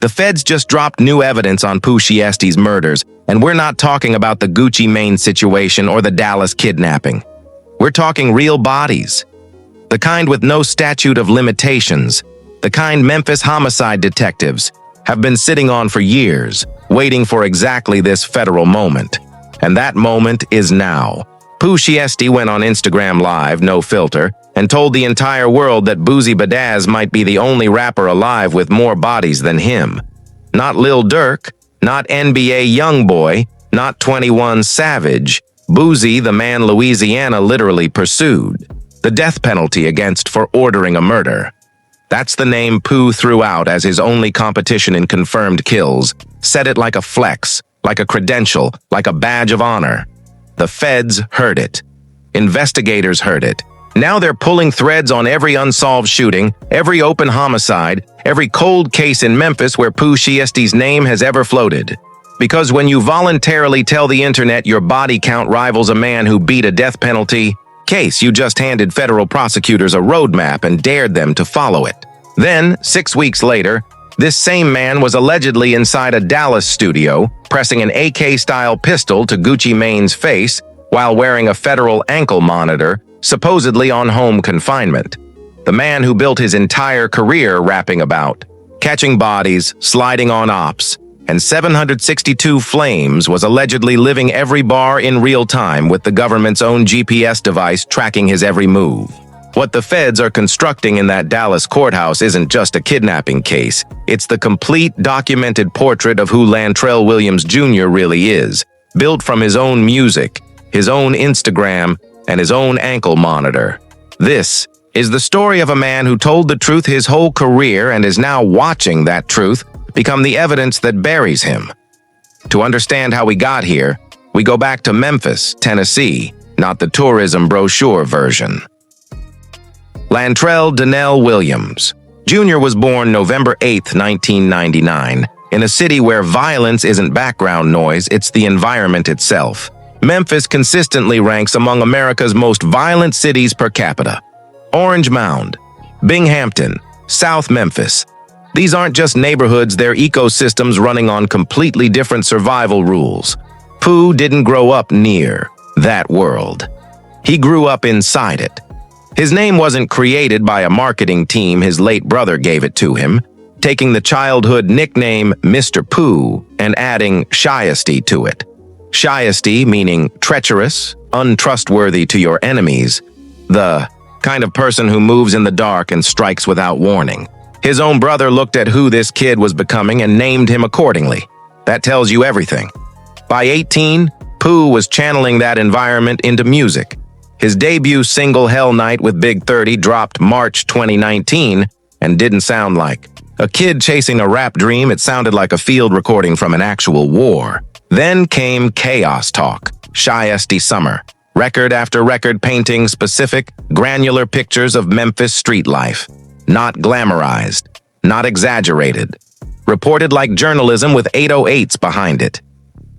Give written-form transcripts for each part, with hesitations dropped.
The feds just dropped new evidence on Pooh Shiesty's murders, and we're not talking about the Gucci Mane situation or the Dallas kidnapping. We're talking real bodies. The kind with no statute of limitations. The kind Memphis homicide detectives have been sitting on for years, waiting for exactly this federal moment. And that moment is now. Pooh Shiesty went on Instagram Live, no filter, and told the entire world that Boosie Badazz might be the only rapper alive with more bodies than him. Not Lil Durk, not NBA Youngboy, not 21 Savage. Boosie, the man Louisiana literally pursued. The death penalty against for ordering a murder. That's the name Pooh threw out as his only competition in confirmed kills. Said it like a flex, like a credential, like a badge of honor. The feds heard it. Investigators heard it. Now they're pulling threads on every unsolved shooting, every open homicide, every cold case in Memphis where Pooh Shiesty's name has ever floated. Because when you voluntarily tell the internet your body count rivals a man who beat a death penalty case, you just handed federal prosecutors a roadmap and dared them to follow it. Then, 6 weeks later, this same man was allegedly inside a Dallas studio, pressing an AK-style pistol to Gucci Mane's face while wearing a federal ankle monitor, supposedly on home confinement. The man who built his entire career rapping about catching bodies, sliding on ops, and 762 flames was allegedly living every bar in real time with the government's own GPS device tracking his every move. What the feds are constructing in that Dallas courthouse isn't just a kidnapping case. It's the complete documented portrait of who Lantrell Williams Jr. really is, built from his own music, his own Instagram, and his own ankle monitor. This is the story of a man who told the truth his whole career and is now watching that truth become the evidence that buries him. To understand how we got here, we go back to Memphis, Tennessee, not the tourism brochure version. Lantrell Donnell Williams Jr. was born November 8, 1999, in a city where violence isn't background noise, it's the environment itself. Memphis consistently ranks among America's most violent cities per capita. Orange Mound, Binghamton, South Memphis. These aren't just neighborhoods, they're ecosystems running on completely different survival rules. Pooh didn't grow up near that world. He grew up inside it. His name wasn't created by a marketing team, his late brother gave it to him, taking the childhood nickname Mr. Pooh and adding Shiesty to it. Shiesty meaning treacherous, untrustworthy to your enemies, the kind of person who moves in the dark and strikes without warning. His own brother looked at who this kid was becoming and named him accordingly. That tells you everything. By 18, Pooh was channeling that environment into music. His debut single Hell Night with Big 30 dropped March 2019 and didn't sound like a kid chasing a rap dream. It sounded like a field recording from an actual war. Then came Chaos Talk, Shiesty Summer, record after record painting specific, granular pictures of Memphis street life. Not glamorized, not exaggerated. Reported like journalism with 808s behind it.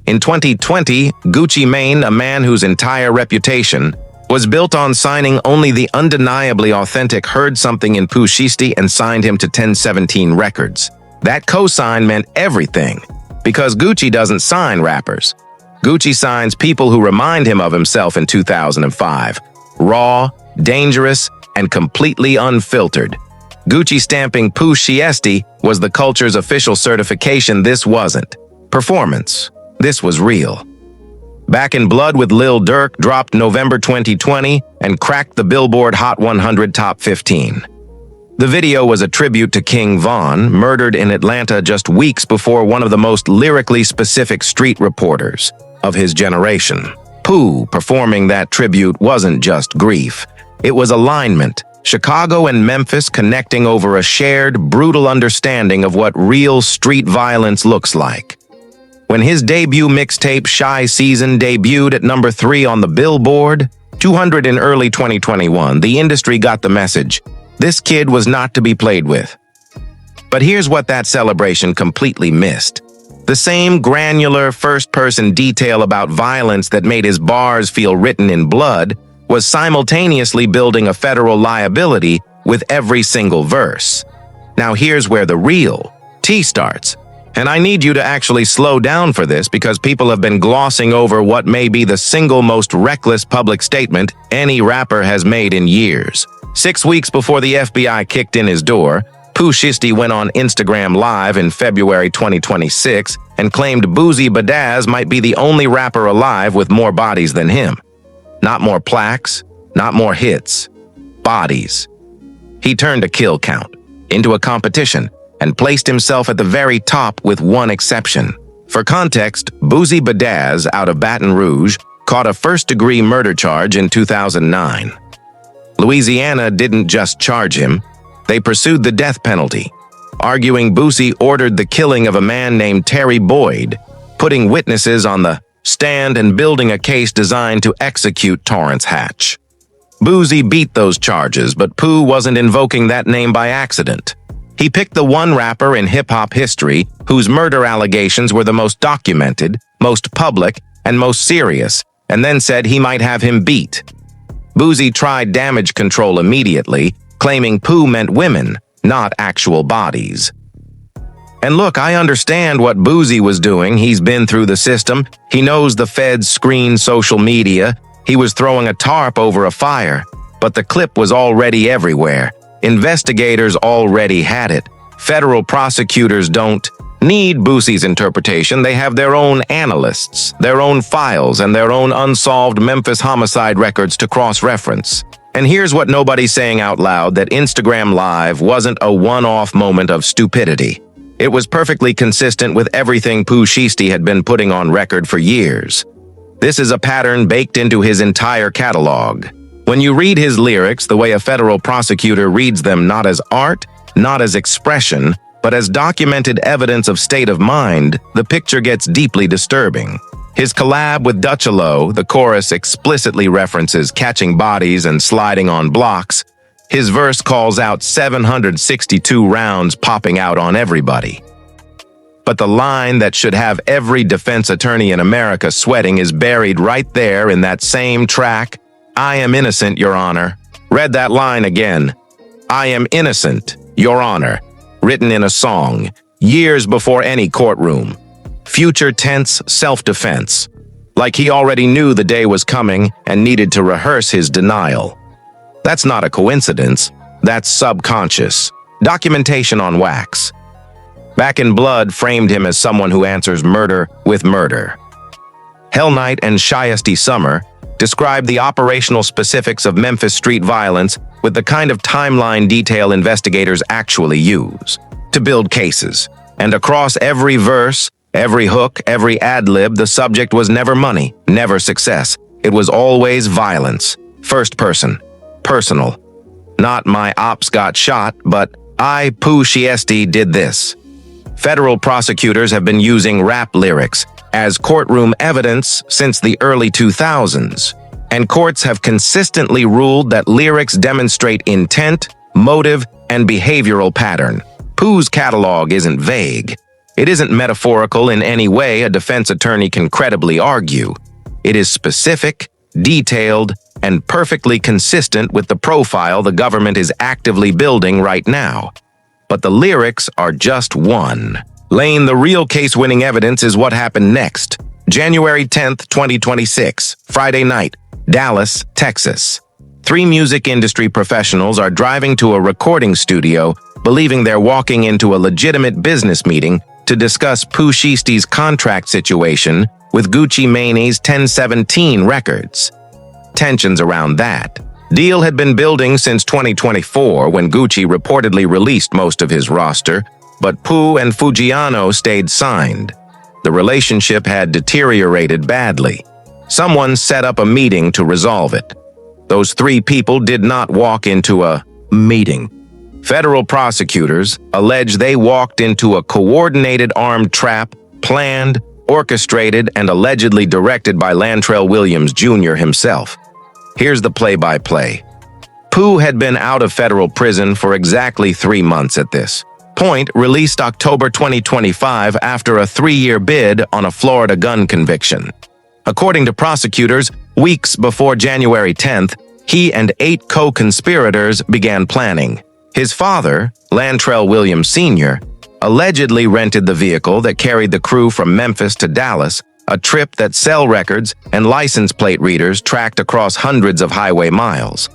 In 2020, Gucci Mane, a man whose entire reputation was built on signing only the undeniably authentic, heard something in Pooh Shiesty and signed him to 1017 Records. That cosign meant everything, because Gucci doesn't sign rappers. Gucci signs people who remind him of himself in 2005. Raw, dangerous, and completely unfiltered. Gucci stamping Pooh Shiesty was the culture's official certification. This wasn't performance. This was real. Back in Blood with Lil Durk dropped November 2020 and cracked the Billboard Hot 100 Top 15. The video was a tribute to King Von, murdered in Atlanta just weeks before one of the most lyrically specific street reporters of his generation. Pooh performing that tribute wasn't just grief. It was alignment. Chicago and Memphis connecting over a shared, brutal understanding of what real street violence looks like. When his debut mixtape Shy Season debuted at number 3 on the Billboard 200 in early 2021, the industry got the message. This kid was not to be played with. But here's what that celebration completely missed. The same granular first-person detail about violence that made his bars feel written in blood was simultaneously building a federal liability with every single verse. Now here's where the real T starts. And I need you to actually slow down for this because people have been glossing over what may be the single most reckless public statement any rapper has made in years. 6 weeks before the FBI kicked in his door, Pooh Shiesty went on Instagram Live in February 2026 and claimed Boosie Badazz might be the only rapper alive with more bodies than him. Not more plaques, not more hits. Bodies. He turned a kill count into a competition and placed himself at the very top with one exception. For context, Boosie Badazz out of Baton Rouge caught a first-degree murder charge in 2009. Louisiana didn't just charge him, they pursued the death penalty, arguing Boosie ordered the killing of a man named Terry Boyd, putting witnesses on the stand and building a case designed to execute Torrance Hatch. Boosie beat those charges, but Pooh wasn't invoking that name by accident. He picked the one rapper in hip-hop history whose murder allegations were the most documented, most public, and most serious, and then said he might have him beat. Boosie tried damage control immediately, claiming Pooh meant women, not actual bodies. And look, I understand what Boosie was doing. He's been through the system. He knows the feds screen social media. He was throwing a tarp over a fire, but the clip was already everywhere. Investigators already had it. Federal prosecutors don't need Boosie's interpretation. They have their own analysts, their own files, and their own unsolved Memphis homicide records to cross-reference. And here's what nobody's saying out loud, that Instagram Live wasn't a one-off moment of stupidity. It was perfectly consistent with everything Pooh Shiesty had been putting on record for years. This is a pattern baked into his entire catalog. When you read his lyrics the way a federal prosecutor reads them, not as art, not as expression, but as documented evidence of state of mind, the picture gets deeply disturbing. His collab with Dutchalo, the chorus explicitly references catching bodies and sliding on blocks. His verse calls out 762 rounds popping out on everybody. But the line that should have every defense attorney in America sweating is buried right there in that same track. I am innocent, Your Honor. Read that line again. I am innocent, Your Honor. Written in a song, years before any courtroom. Future tense self-defense. Like he already knew the day was coming and needed to rehearse his denial. That's not a coincidence. That's subconscious. Documentation on wax. Back in Blood framed him as someone who answers murder with murder. Hell Night and Shiesty Summer describe the operational specifics of Memphis street violence with the kind of timeline detail investigators actually use to build cases. And across every verse, every hook, every ad-lib, the subject was never money, never success. It was always violence. First person. Personal. Not my ops got shot, but I, Pooh Shiesty, did this. Federal prosecutors have been using rap lyrics as courtroom evidence since the early 2000s, and courts have consistently ruled that lyrics demonstrate intent, motive, and behavioral pattern. Pooh's catalog isn't vague. It isn't metaphorical in any way a defense attorney can credibly argue. It is specific, detailed, and perfectly consistent with the profile the government is actively building right now. But the lyrics are just one. Laying the real case-winning evidence is what happened next. January 10th, 2026, Friday night, Dallas, Texas. 3 music industry professionals are driving to a recording studio, believing they're walking into a legitimate business meeting to discuss Pooh Shiesty's contract situation with Gucci Mane's 1017 Records. Tensions around that deal had been building since 2024 when Gucci reportedly released most of his roster, but Pooh and Fujiano stayed signed. The relationship had deteriorated badly. Someone set up a meeting to resolve it. Those 3 people did not walk into a meeting. Federal prosecutors allege they walked into a coordinated armed trap, planned, orchestrated, and allegedly directed by Lantrell Williams Jr. himself. Here's the play-by-play. Pooh had been out of federal prison for exactly 3 months at this point, released October 2025 after a 3-year bid on a Florida gun conviction. According to prosecutors, weeks before January 10th, he and 8 co-conspirators began planning. His father, Lantrell Williams Sr., allegedly rented the vehicle that carried the crew from Memphis to Dallas, a trip that cell records and license plate readers tracked across hundreds of highway miles.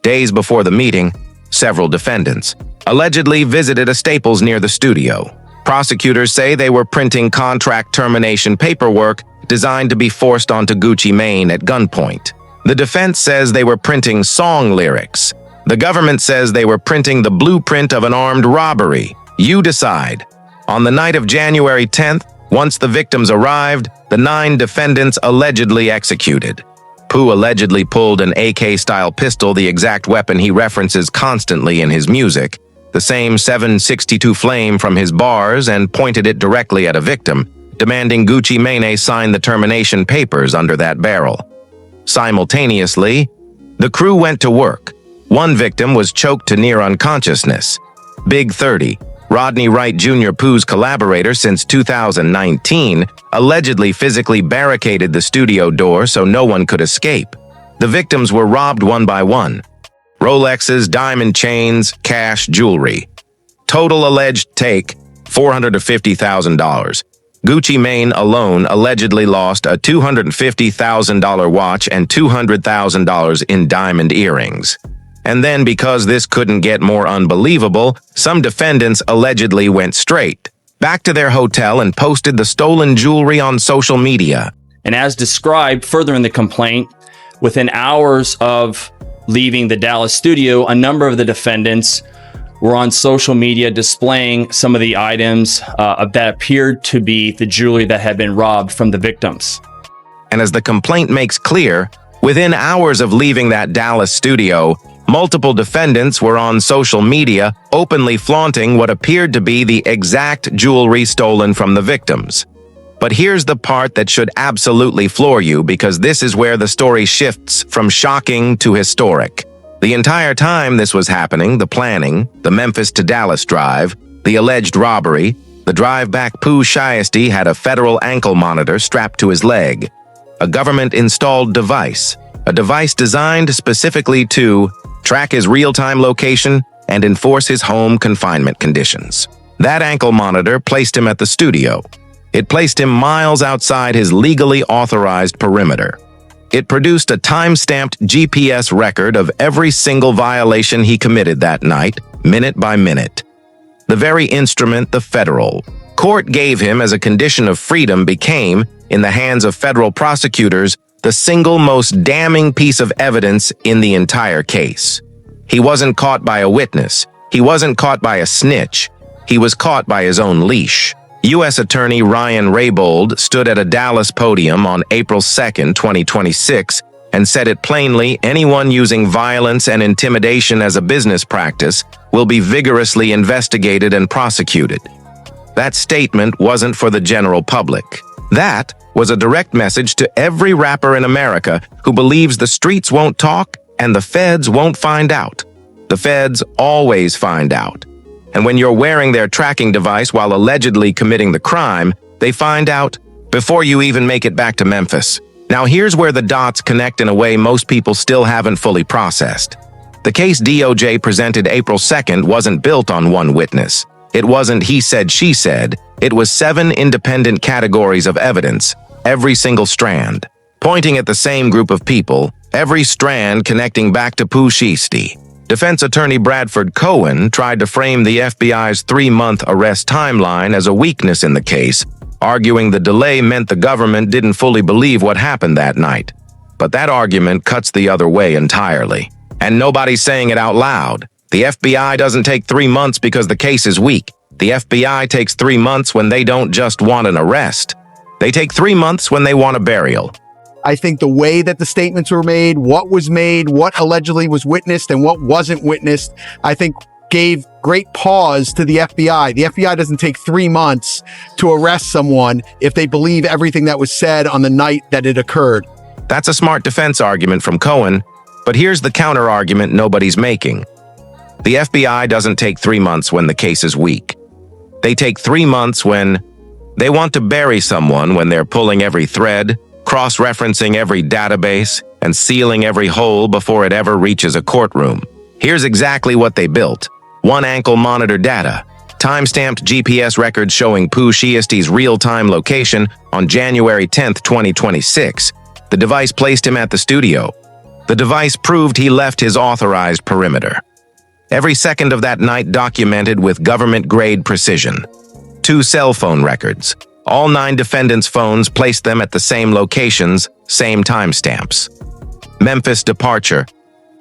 Days before the meeting, several defendants allegedly visited a Staples near the studio. Prosecutors say they were printing contract termination paperwork designed to be forced onto Gucci Mane at gunpoint. The defense says they were printing song lyrics. The government says they were printing the blueprint of an armed robbery. You decide. On the night of January 10th, once the victims arrived, the 9 defendants allegedly executed. Pooh allegedly pulled an AK-style pistol, the exact weapon he references constantly in his music, the same .762 flame from his bars, and pointed it directly at a victim, demanding Gucci Mane sign the termination papers under that barrel. Simultaneously, the crew went to work. One victim was choked to near unconsciousness. Big 30, Rodney Wright Jr., Pooh's collaborator since 2019, allegedly physically barricaded the studio door so no one could escape. The victims were robbed one by one. Rolexes, diamond chains, cash, jewelry. Total alleged take, $450,000. Gucci Mane alone allegedly lost a $250,000 watch and $200,000 in diamond earrings. And then, because this couldn't get more unbelievable, some defendants allegedly went straight back to their hotel and posted the stolen jewelry on social media. And as described further in the complaint, within hours of leaving the Dallas studio, a number of the defendants were on social media displaying some of the items that appeared to be the jewelry that had been robbed from the victims. And as the complaint makes clear, within hours of leaving that Dallas studio, multiple defendants were on social media openly flaunting what appeared to be the exact jewelry stolen from the victims. But here's the part that should absolutely floor you, because this is where the story shifts from shocking to historic. The entire time this was happening, the planning, the Memphis to Dallas drive, the alleged robbery, the drive back, Pooh Shiesty had a federal ankle monitor strapped to his leg, a government-installed device, a device designed specifically to track his real-time location and enforce his home confinement conditions. That ankle monitor placed him at the studio. It placed him miles outside his legally authorized perimeter. It produced a time-stamped GPS record of every single violation he committed that night, minute by minute. The very instrument the federal court gave him as a condition of freedom became, in the hands of federal prosecutors, the single most damning piece of evidence in the entire case. He wasn't caught by a witness. He wasn't caught by a snitch. He was caught by his own leash. U.S. Attorney Ryan Raybould stood at a Dallas podium on April 2, 2026, and said it plainly: anyone using violence and intimidation as a business practice will be vigorously investigated and prosecuted. That statement wasn't for the general public. That was a direct message to every rapper in America who believes the streets won't talk and the feds won't find out. The feds always find out. And when you're wearing their tracking device while allegedly committing the crime, they find out before you even make it back to Memphis. Now here's where the dots connect in a way most people still haven't fully processed. The case DOJ presented April 2nd wasn't built on one witness. It wasn't he said, she said. It was 7 independent categories of evidence, every single strand, pointing at the same group of people, every strand connecting back to Pooh Shiesty. Defense attorney Bradford Cohen tried to frame the FBI's 3-month arrest timeline as a weakness in the case, arguing the delay meant the government didn't fully believe what happened that night. But that argument cuts the other way entirely. And nobody's saying it out loud. The FBI doesn't take 3 months because the case is weak. The FBI takes 3 months when they don't just want an arrest. They take 3 months when they want a burial. I think the way that the statements were made, what was made, what allegedly was witnessed and what wasn't witnessed, I think gave great pause to the FBI. The FBI doesn't take 3 months to arrest someone if they believe everything that was said on the night that it occurred. That's a smart defense argument from Cohen, but here's the counter-argument nobody's making. The FBI doesn't take 3 months when the case is weak. They take 3 months when they want to bury someone, when they're pulling every thread, cross-referencing every database, and sealing every hole before it ever reaches a courtroom. Here's exactly what they built. 1 ankle monitor data, Timestamped GPS records showing Pooh Shiesty's real-time location on January 10, 2026. The device placed him at the studio. The device proved he left his authorized perimeter. Every second of that night documented with government-grade precision. 2 cell phone records. All 9 defendants' phones placed them at the same locations, same timestamps. Memphis departure.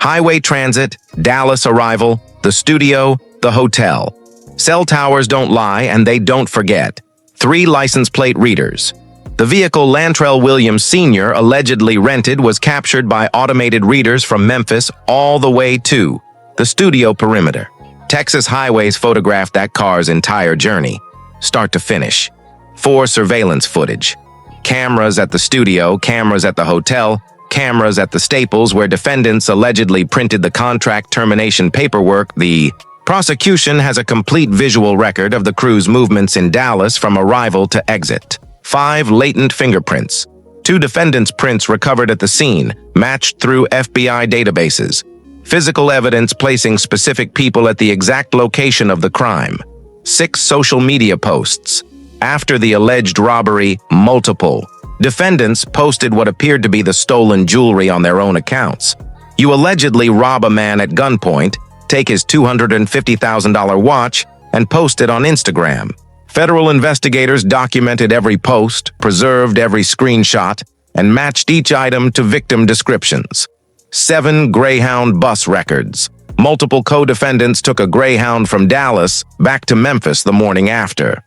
Highway transit, Dallas arrival, the studio, the hotel. Cell towers don't lie and they don't forget. 3 license plate readers. The vehicle Lantrell Williams Sr. allegedly rented was captured by automated readers from Memphis all the way to the studio perimeter. Texas highways photographed that car's entire journey, start to finish. 4 surveillance footage. Cameras at the studio, cameras at the hotel, cameras at the Staples where defendants allegedly printed the contract termination paperwork. The prosecution has a complete visual record of the crew's movements in Dallas from arrival to exit. 5 latent fingerprints. 2 defendants' prints recovered at the scene, matched through FBI databases. Physical evidence placing specific people at the exact location of the crime. 6 social media posts. After the alleged robbery, multiple defendants posted what appeared to be the stolen jewelry on their own accounts. You allegedly rob a man at gunpoint, take his $250,000 watch, and post it on Instagram. Federal investigators documented every post, preserved every screenshot, and matched each item to victim descriptions. 7 Greyhound bus records. Multiple co-defendants took a Greyhound from Dallas back to Memphis the morning after.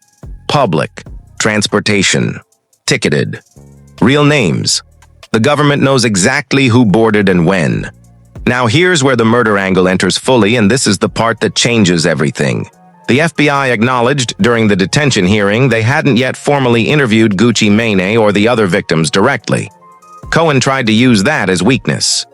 Public, transportation, ticketed. Real names. The government knows exactly who boarded and when. Now here's where the murder angle enters fully, and this is the part that changes everything. The FBI acknowledged during the detention hearing they hadn't yet formally interviewed Gucci Mane or the other victims directly. Cohen tried to use that as weakness.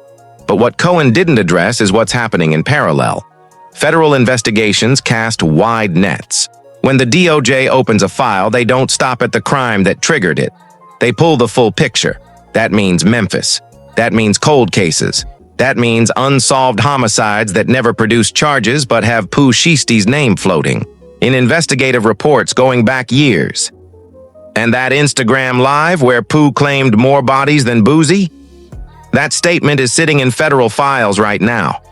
But what Cohen didn't address is what's happening in parallel. Federal investigations cast wide nets. When the DOJ opens a file, they don't stop at the crime that triggered it. They pull the full picture. That means Memphis. That means cold cases. That means unsolved homicides that never produce charges but have Pooh Shiesty's name floating in investigative reports going back years. And that Instagram Live where Pooh claimed more bodies than Boosie? That statement is sitting in federal files right now.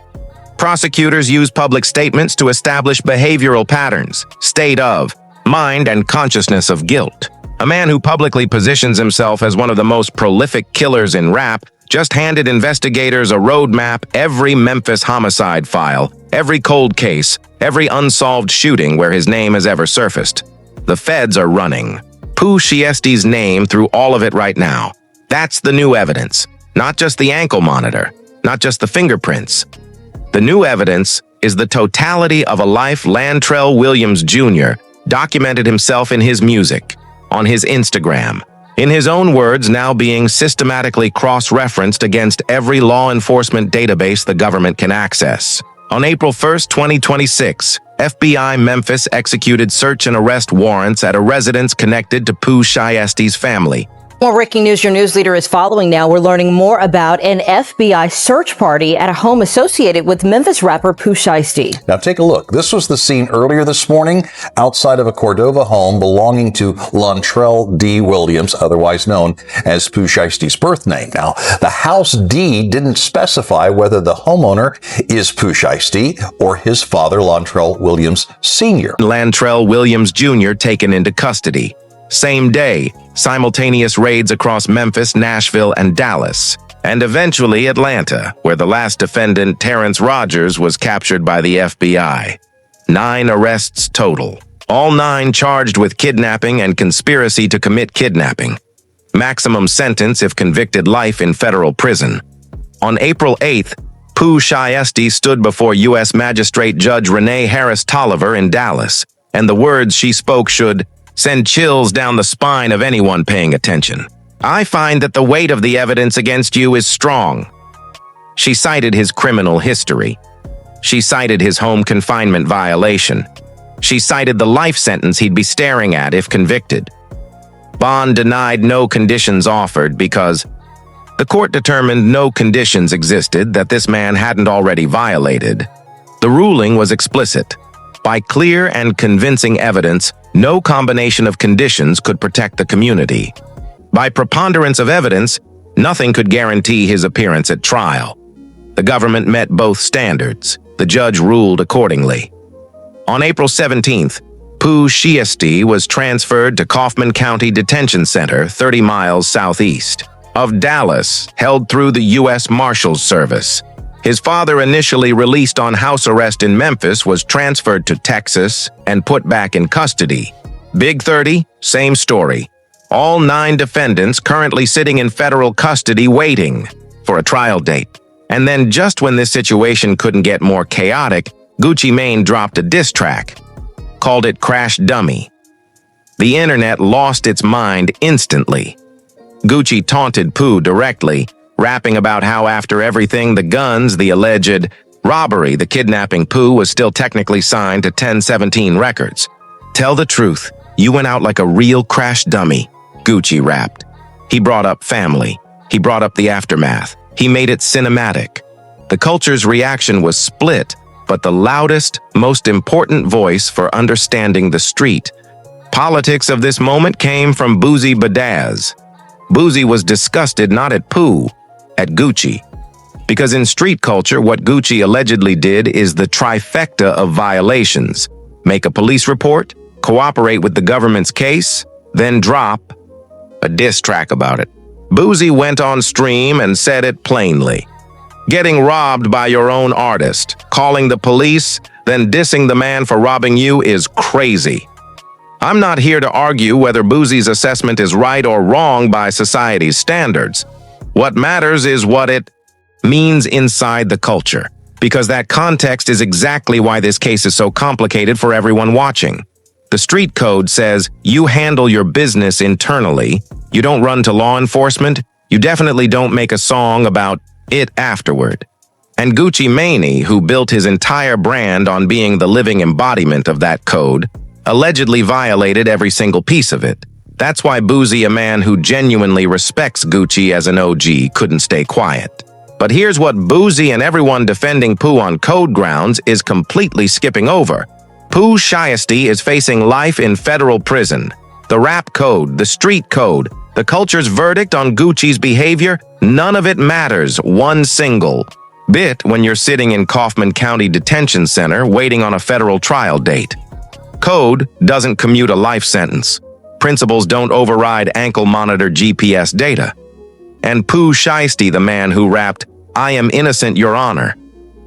Prosecutors use public statements to establish behavioral patterns, state of mind, and consciousness of guilt. A man who publicly positions himself as one of the most prolific killers in rap just handed investigators a roadmap. Every Memphis homicide file, every cold case, every unsolved shooting where his name has ever surfaced. The feds are running Pooh Shiesty's name through all of it right now. That's the new evidence. Not just the ankle monitor, not just the fingerprints. The new evidence is the totality of a life Lantrell Williams Jr. documented himself in his music, on his Instagram, in his own words now being systematically cross-referenced against every law enforcement database the government can access. On April 1, 2026, FBI Memphis executed search and arrest warrants at a residence connected to Pooh Shiesty's family. More breaking news your news leader is following now. We're learning more about an FBI search party at a home associated with Memphis rapper Pooh Shiesty. Now take a look. This was the scene earlier this morning outside of a Cordova home belonging to Lantrell D. Williams, otherwise known as Pooh Shiesty's birth name. Now, the house deed didn't specify whether the homeowner is Pooh Shiesty or his father, Lantrell Williams Sr. Lantrell Williams Jr. taken into custody. Same day, simultaneous raids across Memphis, Nashville, and Dallas, and eventually Atlanta, where the last defendant, Terrence Rogers, was captured by the FBI. 9 arrests total, all 9 charged with kidnapping and conspiracy to commit kidnapping. Maximum sentence if convicted, life in federal prison. On April 8th, Pooh Shiesty stood before U.S. Magistrate Judge Renee Harris Tolliver in Dallas, and the words she spoke should send chills down the spine of anyone paying attention. I find that the weight of the evidence against you is strong. She cited his criminal history. She cited his home confinement violation. She cited the life sentence he'd be staring at if convicted. Bond denied, no conditions offered, because the court determined no conditions existed that this man hadn't already violated. The ruling was explicit. By clear and convincing evidence, no combination of conditions could protect the community. By preponderance of evidence, nothing could guarantee his appearance at trial. The government met both standards. The judge ruled accordingly. On April 17th, Pooh Shiesty was transferred to Kaufman County Detention Center, 30 miles southeast of Dallas, held through the U.S. Marshals Service. His father, initially released on house arrest in Memphis, was transferred to Texas and put back in custody. Big 30, same story. All 9 defendants currently sitting in federal custody waiting for a trial date. And then just when this situation couldn't get more chaotic, Gucci Mane dropped a diss track, called it Crash Dummy. The internet lost its mind instantly. Gucci taunted Pooh directly, rapping about how after everything, the guns, the alleged robbery, the kidnapping, Pooh was still technically signed to 1017 Records. Tell the truth, you went out like a real crash dummy, Gucci rapped. He brought up family. He brought up the aftermath. He made it cinematic. The culture's reaction was split, but the loudest, most important voice for understanding the street politics of this moment came from Boosie Badazz. Boosie was disgusted not at Pooh, at Gucci. Because in street culture, what Gucci allegedly did is the trifecta of violations: make a police report, cooperate with the government's case, then drop a diss track about it. Boosie went on stream and said it plainly. Getting robbed by your own artist, calling the police, then dissing the man for robbing you is crazy. I'm not here to argue whether Boosie's assessment is right or wrong by society's standards. What matters is what it means inside the culture, because that context is exactly why this case is so complicated for everyone watching. The street code says you handle your business internally, you don't run to law enforcement, you definitely don't make a song about it afterward. And Gucci Mane, who built his entire brand on being the living embodiment of that code, allegedly violated every single piece of it. That's why Boosie, a man who genuinely respects Gucci as an OG, couldn't stay quiet. But here's what Boosie and everyone defending Pooh on code grounds is completely skipping over. Pooh Shiesty is facing life in federal prison. The rap code, the street code, the culture's verdict on Gucci's behavior, none of it matters one single bit when you're sitting in Kaufman County Detention Center waiting on a federal trial date. Code doesn't commute a life sentence. Principles don't override ankle-monitor GPS data. And Pooh Shiesty, the man who rapped, "I am innocent, Your Honor,"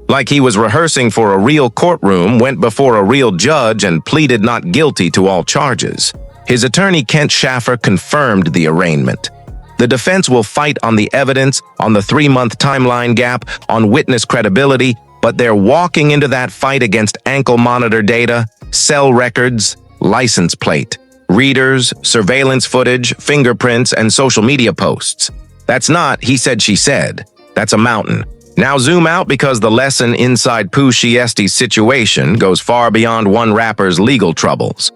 like he was rehearsing for a real courtroom, went before a real judge and pleaded not guilty to all charges. His attorney, Kent Schaffer, confirmed the arraignment. The defense will fight on the evidence, on the 3-month timeline gap, on witness credibility, but they're walking into that fight against ankle monitor data, cell records, license plate, readers, surveillance footage, fingerprints, and social media posts. That's not he said, she said. That's a mountain. Now zoom out, because the lesson inside Pooh Shiesty's situation goes far beyond one rapper's legal troubles.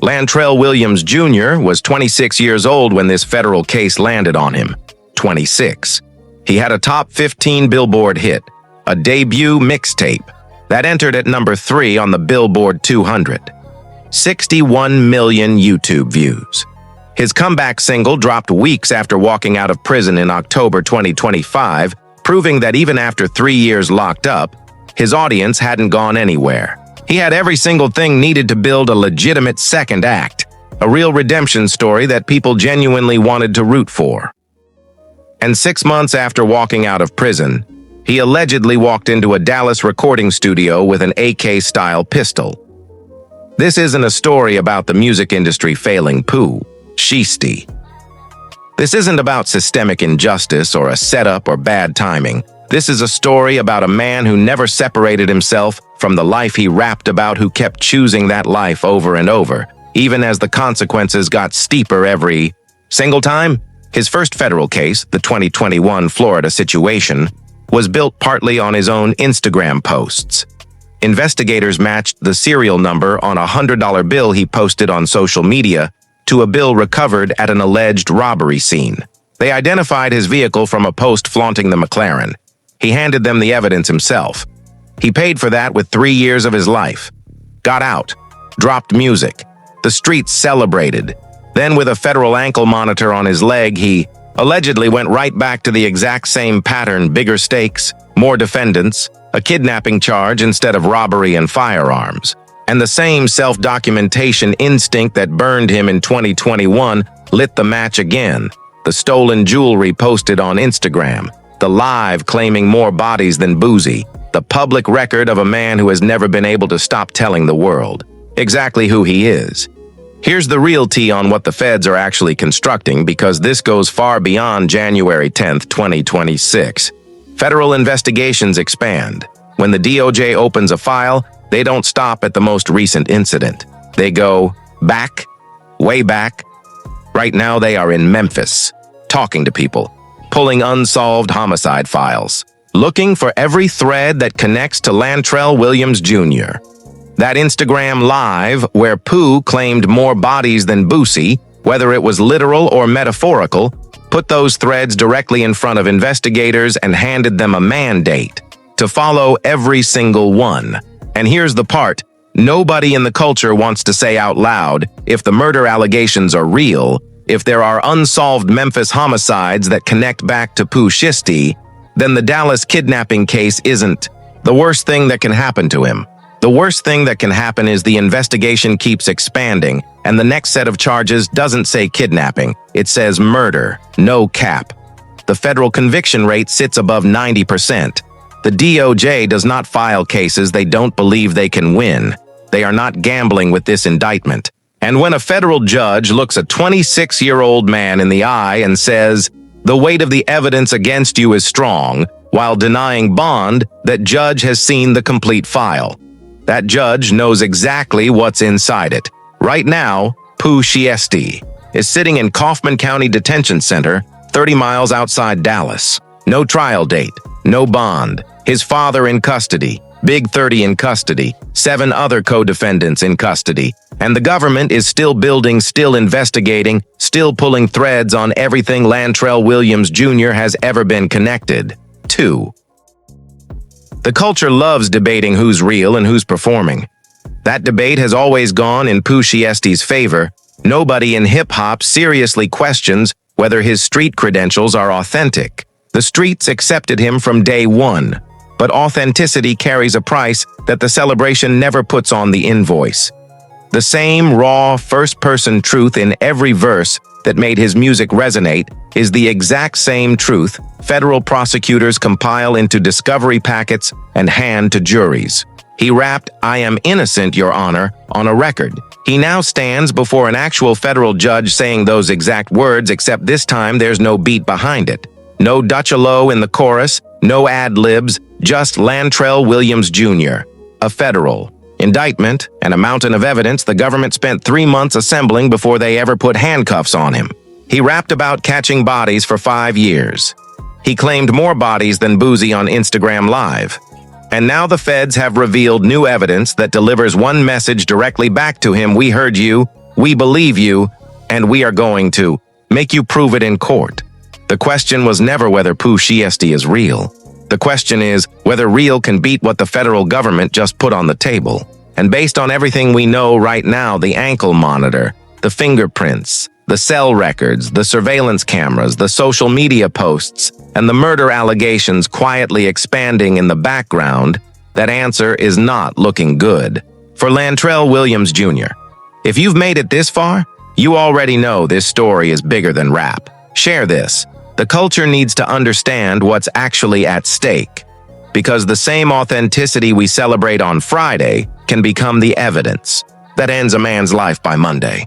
Lantrell Williams Jr. was 26 years old when this federal case landed on him. 26. He had a top 15 Billboard hit, a debut mixtape that entered at number 3 on the Billboard 200. 61 million YouTube views. His comeback single dropped weeks after walking out of prison in October 2025, proving that even after 3 years locked up, his audience hadn't gone anywhere. He had every single thing needed to build a legitimate second act, a real redemption story that people genuinely wanted to root for. And 6 months after walking out of prison, he allegedly walked into a Dallas recording studio with an AK-style pistol. This isn't a story about the music industry failing Pooh Shiesty. This isn't about systemic injustice or a setup or bad timing. This is a story about a man who never separated himself from the life he rapped about, who kept choosing that life over and over, even as the consequences got steeper every single time. His first federal case, the 2021 Florida situation, was built partly on his own Instagram posts. Investigators matched the serial number on a $100 bill he posted on social media to a bill recovered at an alleged robbery scene. They identified his vehicle from a post flaunting the McLaren. He handed them the evidence himself. He paid for that with 3 years of his life. got out, dropped music. The streets celebrated. Then, with a federal ankle monitor on his leg, he allegedly went right back to the exact same pattern: bigger stakes, more defendants, a kidnapping charge instead of robbery and firearms. And the same self-documentation instinct that burned him in 2021 lit the match again. The stolen jewelry posted on Instagram, the live claiming more bodies than Boosie, the public record of a man who has never been able to stop telling the world exactly who he is. Here's the real tea on what the feds are actually constructing, because this goes far beyond January 10th, 2026. Federal investigations expand. When the DOJ opens a file, they don't stop at the most recent incident. They go back, way back. Right now they are in Memphis, talking to people, pulling unsolved homicide files, looking for every thread that connects to Lantrell Williams Jr. That Instagram live where Pooh claimed more bodies than Boosie, whether it was literal or metaphorical, put those threads directly in front of investigators and handed them a mandate to follow every single one. And here's the part: nobody in the culture wants to say out loud if the murder allegations are real, if there are unsolved Memphis homicides that connect back to Pooh Shiesty, then the Dallas kidnapping case isn't the worst thing that can happen to him. The worst thing that can happen is the investigation keeps expanding, and the next set of charges doesn't say kidnapping, it says murder, no cap. The federal conviction rate sits above 90%. The DOJ does not file cases they don't believe they can win. They are not gambling with this indictment. And when a federal judge looks a 26-year-old man in the eye and says, "The weight of the evidence against you is strong," while denying bond, that judge has seen the complete file. That judge knows exactly what's inside it. Right now, Pooh Shiesty is sitting in Kaufman County Detention Center, 30 miles outside Dallas. No trial date, no bond. His father in custody, Big 30 in custody, 7 other co-defendants in custody. And the government is still building, still investigating, still pulling threads on everything Lantrell Williams Jr. has ever been connected to. The culture loves debating who's real and who's performing. That debate has always gone in Pooh Shiesty's favor. Nobody in hip-hop seriously questions whether his street credentials are authentic. The streets accepted him from day one, but authenticity carries a price that the celebration never puts on the invoice. The same raw, first-person truth in every verse that made his music resonate is the exact same truth federal prosecutors compile into discovery packets and hand to juries. He rapped, "I am innocent, Your Honor," on a record. He now stands before an actual federal judge saying those exact words, except this time there's no beat behind it. No Dutch-a-low in the chorus, no ad-libs, just Lantrell Williams Jr., a federal indictment and a mountain of evidence the government spent 3 months assembling before they ever put handcuffs on him. He rapped about catching bodies for 5 years. He claimed more bodies than Boosie on Instagram Live. And now the feds have revealed new evidence that delivers one message directly back to him: "We heard you, we believe you, and we are going to make you prove it in court." The question was never whether Pooh Shiesty is real. The question is whether real can beat what the federal government just put on the table. And based on everything we know right now, the ankle monitor, the fingerprints, the cell records, the surveillance cameras, the social media posts, and the murder allegations quietly expanding in the background, that answer is not looking good for Lantrell Williams Jr. If you've made it this far, you already know this story is bigger than rap. Share this. The culture needs to understand what's actually at stake, because the same authenticity we celebrate on Friday can become the evidence that ends a man's life by Monday.